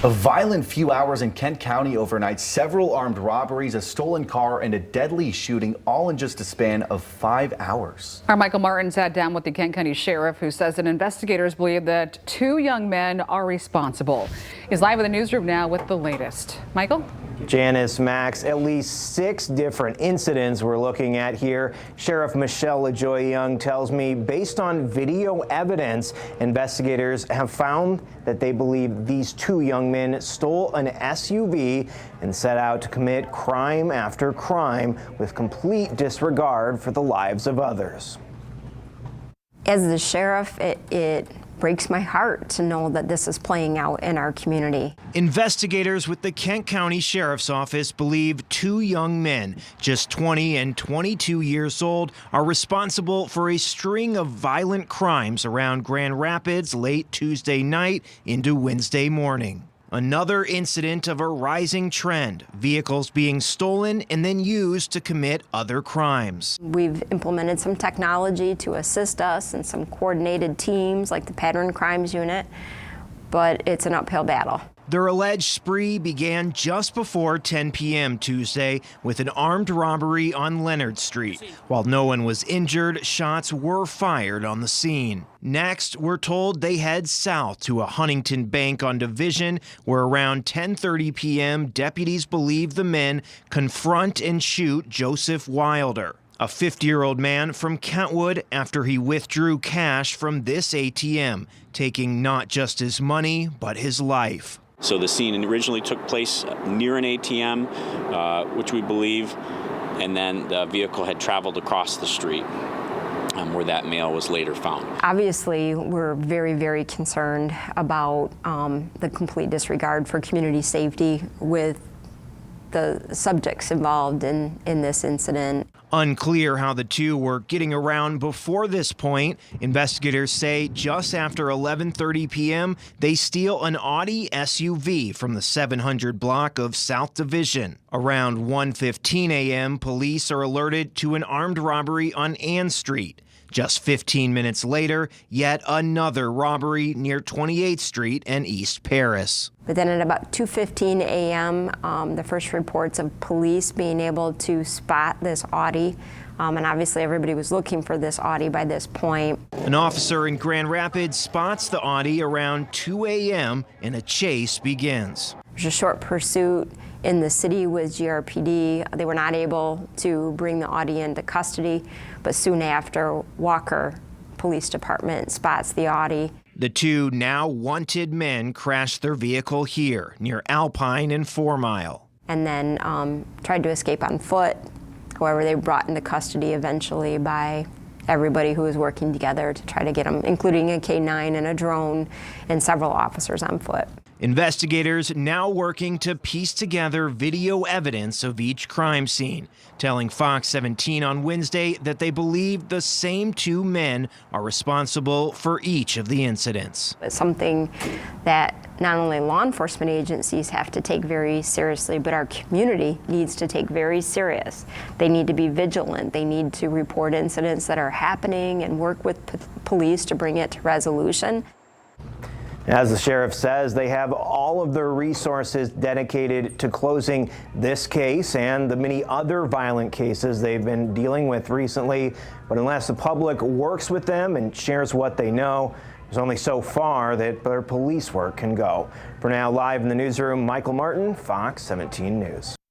A violent few hours in Kent County overnight, several armed robberies, a stolen car, and a deadly shooting, all in just a span of 5 hours. Our Michael Martin sat down with the Kent County Sheriff, who says that investigators believe that 2 young men are responsible. He's live in the newsroom now with the latest. Michael? Janice, Max, at least 6 different incidents we're looking at here. Sheriff Michelle LaJoy Young tells me, based on video evidence, investigators have found that they believe these 2 young men stole an SUV and set out to commit crime after crime with complete disregard for the lives of others. As the sheriff, it breaks my heart to know that this is playing out in our community. Investigators with the Kent County Sheriff's Office believe 2 young men, just 20 and 22 years old, are responsible for a string of violent crimes around Grand Rapids late Tuesday night into Wednesday morning. Another incident of a rising trend, vehicles being stolen and then used to commit other crimes. We've implemented some technology to assist us and some coordinated teams like the Pattern Crimes Unit, but it's an uphill battle. Their alleged spree began just before 10 p.m. Tuesday with an armed robbery on Leonard Street. While no one was injured, shots were fired on the scene. Next, we're told they head south to a Huntington bank on Division, where around 10:30 p.m. deputies believe the men confront and shoot Joseph Wilder, a 50-year-old man from Kentwood, after he withdrew cash from this ATM, taking not just his money, but his life. So the scene originally took place near an ATM, which we believe, and then the vehicle had traveled across the street where that male was later found. Obviously, we're very, very concerned about the complete disregard for community safety with the subjects involved in this incident. Unclear how the 2 were getting around before this point. Investigators say just after 11:30 p.m., they steal an Audi SUV from the 700 block of South Division. Around 1:15 a.m., police are alerted to an armed robbery on Ann Street. Just 15 minutes later, yet another robbery near 28th Street and East Paris. But then at about 2:15 a.m., the first reports of police being able to spot this Audi, and obviously everybody was looking for this Audi by this point. An officer in Grand Rapids spots the Audi around 2 a.m. and a chase begins. There's a short pursuit in the city with GRPD. They were not able to bring the Audi into custody, but soon after, Walker Police Department spots the Audi. The 2 now wanted men crashed their vehicle here near Alpine and 4 Mile. And then tried to escape on foot. However, they were brought into custody eventually by everybody who was working together to try to get them, including a K9 and a drone and several officers on foot. Investigators now working to piece together video evidence of each crime scene, telling Fox 17 on Wednesday that they believe the same 2 men are responsible for each of the incidents. It's something that not only law enforcement agencies have to take very seriously, but our community needs to take very serious. They need to be vigilant. They need to report incidents that are happening and work with police to bring it to resolution. As the sheriff says, they have all of their resources dedicated to closing this case and the many other violent cases they've been dealing with recently. But unless the public works with them and shares what they know, there's only so far that their police work can go. For now, live in the newsroom, Michael Martin, Fox 17 News.